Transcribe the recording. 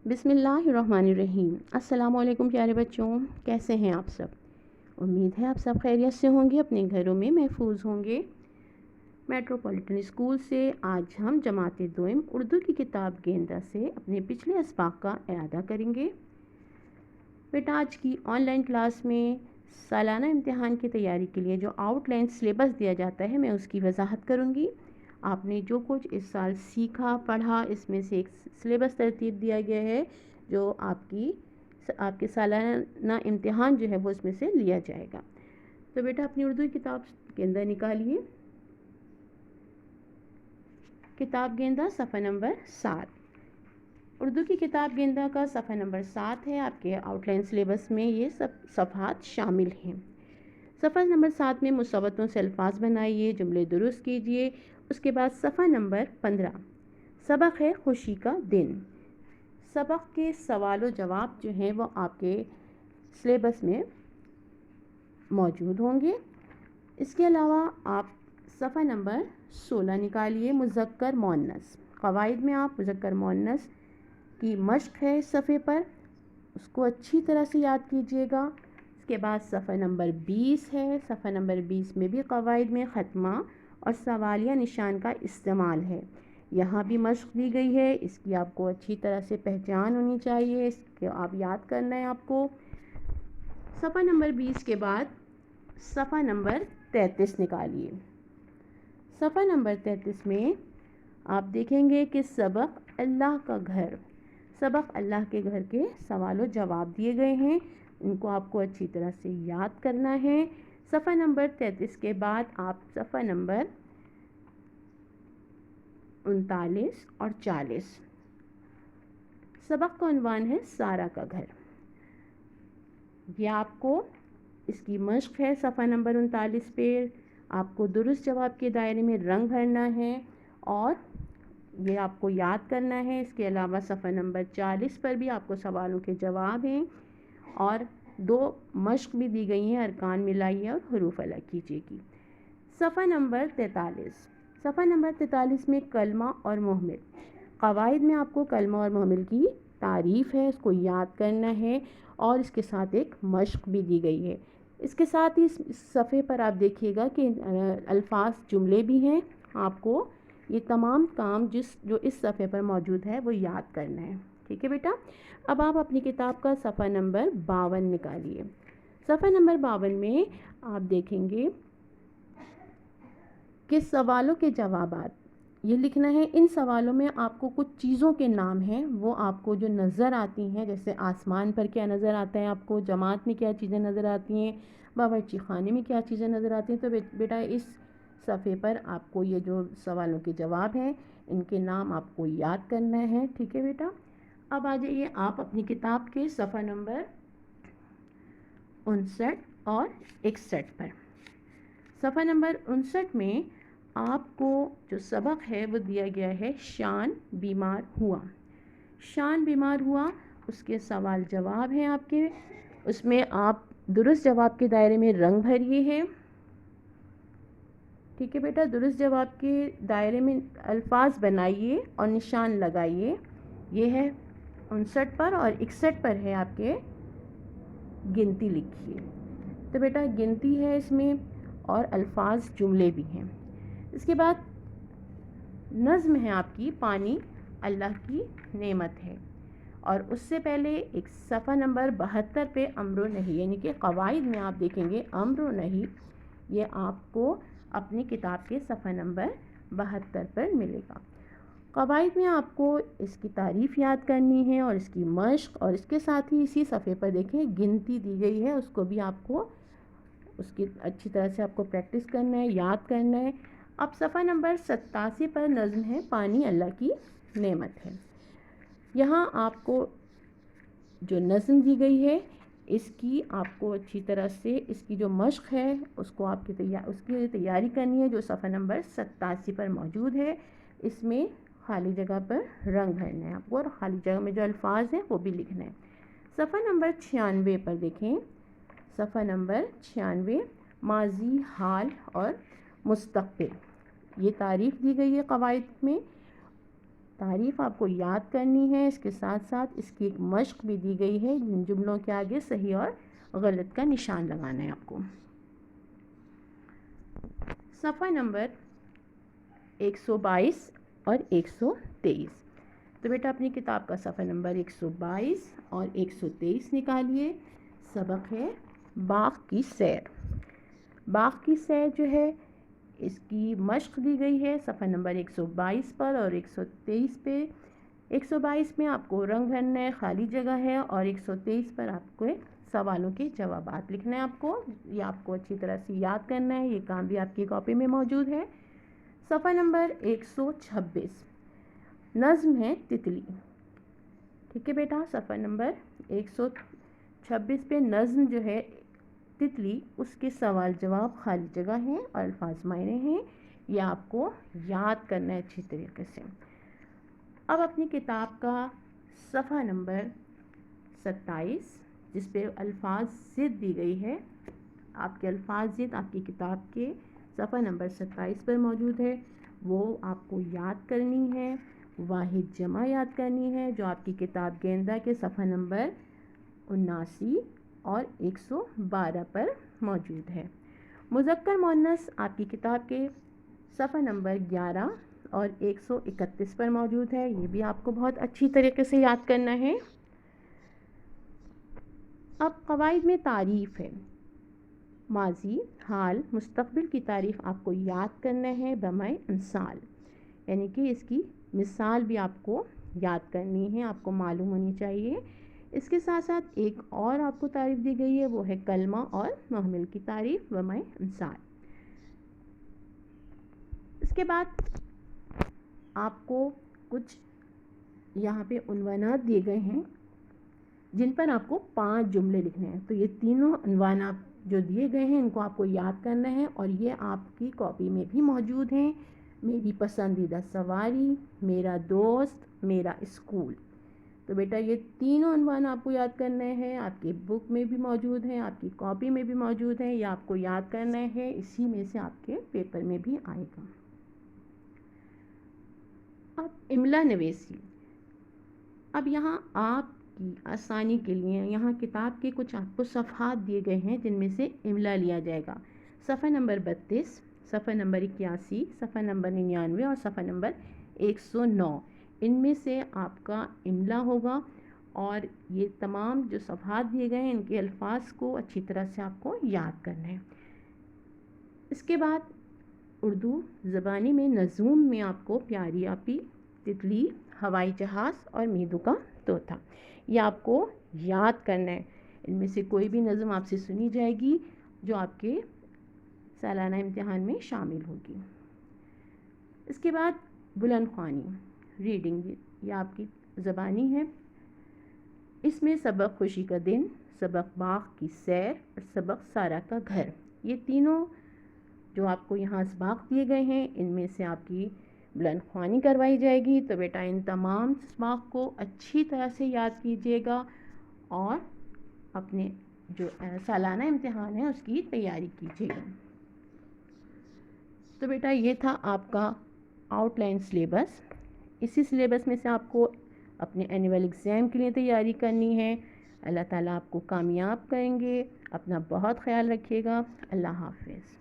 बिस्मिल्लाहिर्रहमानिर्रहीम। अस्सलाम वालेकुम प्यारे बच्चों, कैसे हैं आप सब। उम्मीद है आप सब खैरियत से होंगे, अपने घरों में महफूज होंगे। मेट्रोपॉलिटन स्कूल से आज हम जमात दोयम उर्दू की किताब गेंदा से अपने पिछले असबाक का इरादा करेंगे। बेटा, आज की ऑनलाइन क्लास में सालाना इम्तिहान की तैयारी के लिए जो आउटलाइन सिलेबस दिया जाता है, मैं उसकी वजाहत करूँगी। आपने जो कुछ इस साल सीखा पढ़ा, इसमें से एक सिलेबस तरतीब दिया गया है जो आपके सालाना इम्तिहान जो है वो इसमें से लिया जाएगा। तो बेटा, अपनी उर्दू की किताब गेंदा निकालिए। किताब गेंदा सफ़ा नंबर 7। उर्दू की किताब गेंदा का सफ़ा नंबर 7 है। आपके आउटलाइन सिलेबस में ये सब सफ़हात शामिल हैं। सफ़ा नंबर 7 में मुसव्वतों से अल्फाज बनाइए, जुमले दुरुस्त कीजिए। उसके बाद सफ़ा नंबर 15 सबक है खुशी का दिन। सबक के सवाल व जवाब जो हैं वो आपके सिलेबस में मौजूद होंगे। इसके अलावा आप सफ़ा नंबर 16 निकालिए, मुज़क्कर मुअन्नस। क़वाइद में आप मुज़क्कर मुअन्नस की मश्क है इस सफ़े पर, उसको अच्छी तरह से याद कीजिएगा। इसके बाद सफ़ा नंबर 20 है। सफ़ा नंबर 20 में भी क़वाइद में ख़त्मा और सवालिया निशान का इस्तेमाल है। यहाँ भी मश्क दी गई है, इसकी आपको अच्छी तरह से पहचान होनी चाहिए, इसको आप याद करना है आपको। सफ़ा नंबर 20 के बाद सफ़ा नंबर 33 निकालिए। सफ़ा नंबर 33 में आप देखेंगे कि सबक अल्लाह का घर, सबक अल्लाह के घर के सवाल व जवाब दिए गए हैं, इनको आपको अच्छी तरह से याद करना है। सफ़ा नंबर 33 के बाद आप सफ़ा नंबर 39 और 40, सबक का उन्वान है सारा का घर। ये आपको इसकी मश्क है। सफ़ा नंबर 39 पे आपको दुरुस्त जवाब के दायरे में रंग भरना है और ये आपको याद करना है। इसके अलावा सफ़ा नंबर 40 पर भी आपको सवालों के जवाब हैं और 2 मश्क भी दी गई हैं, अरकान मिलाइए और हुरूफ अलग कीजिएगी। सफ़ा नंबर 43, सफ़ा नंबर 43 में कलमा और मुहमिल। क़वाइद में आपको कलमा और मुहमिल की तारीफ़ है, इसको याद करना है और इसके साथ एक मश्क भी दी गई है। इसके साथ ही इस सफ़े पर आप देखिएगा कि अल्फाज जुमले भी हैं। आपको ये तमाम काम जो इस सफ़े पर मौजूद है वो याद करना है। ठीक है बेटा। अब आप अपनी किताब का सफ़ा नंबर 52 निकालिए। सफ़ा नंबर 52 में आप देखेंगे कि सवालों के जवाबात ये लिखना है। इन सवालों में आपको कुछ चीज़ों के नाम हैं, वो आपको जो नज़र आती हैं, जैसे आसमान पर क्या नज़र आता है आपको, जमात में क्या चीज़ें नज़र आती हैं, बावर्ची खाने में क्या चीज़ें नज़र आती हैं। तो बेटा, इस सफ़े पर आपको ये जो सवालों के जवाब हैं इनके नाम आपको याद करना है। ठीक है बेटा। अब आ जाइए आप अपनी किताब के सफ़ा नंबर 59 और 61 पर। सफ़ा नंबर 59 में आपको जो सबक है वो दिया गया है शान बीमार हुआ। शान बीमार हुआ, उसके सवाल जवाब हैं आपके, उसमें आप दुरुस्त जवाब के दायरे में रंग भरिए हैं। ठीक है बेटा, दुरुस्त जवाब के दायरे में अल्फाज बनाइए और निशान लगाइए। ये है 59 पर और 61 पर है आपके गिनती लिखिए। तो बेटा गिनती है इसमें और अल्फाज जुमले भी हैं। इसके बाद नज़्म है आपकी, पानी अल्लाह की नेमत है। और उससे पहले एक सफ़ा नंबर 72 पे अम्र नहीं, यानी कि क़वाइद में आप देखेंगे अम्र नहीं, ये आपको अपनी किताब के सफ़ा नंबर 72 पर मिलेगा। क़वाइद में आपको इसकी तारीफ़ याद करनी है और इसकी मश्क, और इसके साथ ही इसी सफ़े पर देखें गिनती दी गई है, उसको भी आपको उसकी अच्छी तरह से आपको प्रैक्टिस करना है, याद करना है। अब सफ़ा नंबर 87 पर नज़्म है पानी अल्लाह की नेमत है। यहाँ आपको जो नज़्म दी गई है इसकी आपको अच्छी तरह से इसकी जो मश्क है उसको उसकी तैयारी करनी है, जो सफ़ा नंबर 87 पर मौजूद है। इसमें खाली जगह पर रंग भरना है आपको और खाली जगह में जो अल्फाज हैं वो भी लिखना है। सफ़ा नंबर 96 पर देखें। सफ़ा नंबर 96 माजी, हाल और मुस्तक़बिल, ये तारीफ़ दी गई है क़वाइद में। تعریف آپ کو یاد کرنی ہے، اس کے ساتھ ساتھ اس کی ایک مشق بھی دی گئی ہے، جن جملوں کے آگے صحیح اور غلط کا نشان لگانا ہے آپ کو۔ صفحہ نمبر 122 اور 123۔ تو بیٹا اپنی کتاب کا صفحہ نمبر 122 اور 123 نکالیے۔ سبق ہے باغ کی سیر۔ باغ کی سیر جو ہے اس کی مشق دی گئی ہے صفحہ نمبر 122 پر اور 123 پہ۔ 122 میں آپ کو رنگ بھرنا ہے، خالی جگہ ہے، اور 123 پر آپ کو سوالوں کے جوابات لکھنا ہے۔ آپ کو یہ آپ کو اچھی طرح سے یاد کرنا ہے، یہ کام بھی آپ کی کاپی میں موجود ہے۔ صفحہ نمبر 126 نظم ہے تتلی۔ ٹھیک ہے بیٹا، صفحہ نمبر 126 پہ نظم جو ہے تتلی، اس کے سوال جواب خالی جگہ ہیں اور الفاظ معنی ہیں، یہ آپ کو یاد کرنا ہے اچھی طریقے سے۔ اب اپنی کتاب کا صفحہ نمبر 27 جس پہ الفاظ ضد دی گئی ہے، آپ کے الفاظ ضد آپ کی کتاب کے صفحہ نمبر 27 پر موجود ہے، وہ آپ کو یاد کرنی ہے۔ واحد جمع یاد کرنی ہے جو آپ کی کتاب گیندہ کے صفحہ نمبر 79 اور 112 پر موجود ہے۔ مذکر مؤنث آپ کی کتاب کے صفحہ نمبر 11 اور 131 پر موجود ہے، یہ بھی آپ کو بہت اچھی طریقے سے یاد کرنا ہے۔ اب قواعد میں تعریف ہے، ماضی، حال، مستقبل کی تعریف آپ کو یاد کرنا ہے بمعنی امثال، یعنی کہ اس کی مثال بھی آپ کو یاد کرنی ہے، آپ کو معلوم ہونی چاہیے۔ اس کے ساتھ ساتھ ایک اور آپ کو تعریف دی گئی ہے، وہ ہے کلمہ اور محمل کی تعریف بمعنی امثال۔ اس کے بعد آپ کو کچھ یہاں پہ عنوانات دیے گئے ہیں جن پر آپ کو 5 جملے لکھنے ہیں، تو یہ تینوں عنوانات جو دیے گئے ہیں ان کو آپ کو یاد کرنا ہے، اور یہ آپ کی کاپی میں بھی موجود ہیں۔ میری پسندیدہ سواری، میرا دوست، میرا اسکول۔ تو بیٹا یہ تینوں عنوان آپ کو یاد کرنے ہیں، آپ کی بک میں بھی موجود ہیں، آپ کی کاپی میں بھی موجود ہیں، یہ آپ کو یاد کرنا ہے، اسی میں سے آپ کے پیپر میں بھی آئے گا۔ اب املا نویسی۔ اب یہاں آپ کی آسانی کے لیے یہاں کتاب کے کچھ آپ کو صفحات دیے گئے ہیں جن میں سے املا لیا جائے گا۔ صفحہ نمبر 32، صفحہ نمبر 81، صفحہ نمبر 99 اور صفحہ نمبر 109، ان میں سے آپ کا املا ہوگا، اور یہ تمام جو صفحات دیے گئے ہیں ان کے الفاظ کو اچھی طرح سے آپ کو یاد کرنا ہے۔ اس کے بعد اردو زبانی میں نظوم میں آپ کو پیاری آپی، تتلی، ہوائی جہاز اور میدو کا طوطا، یہ آپ کو یاد کرنا ہے۔ ان میں سے کوئی بھی نظم آپ سے سنی جائے گی جو آپ کے سالانہ امتحان میں شامل ہوگی۔ اس کے بعد بلند خوانی ریڈنگ، یہ آپ کی زبانی ہے، اس میں سبق خوشی کا دن، سبق باغ کی سیر اور سبق سارا کا گھر، یہ تینوں جو آپ کو یہاں اسباق دیے گئے ہیں ان میں سے آپ کی بلند خوانی کروائی جائے گی۔ تو بیٹا ان تمام اسباق کو اچھی طرح سے یاد کیجیے گا اور اپنے جو سالانہ امتحان ہے اس کی تیاری کیجیے گا۔ تو بیٹا یہ تھا آپ کا آؤٹ لائن سلیبس۔ اسی سلیبس میں سے آپ کو اپنے اینول ایگزام کے لیے تیاری کرنی ہے۔ اللہ تعالیٰ آپ کو کامیاب کریں گے۔ اپنا بہت خیال رکھیے گا۔ اللہ حافظ۔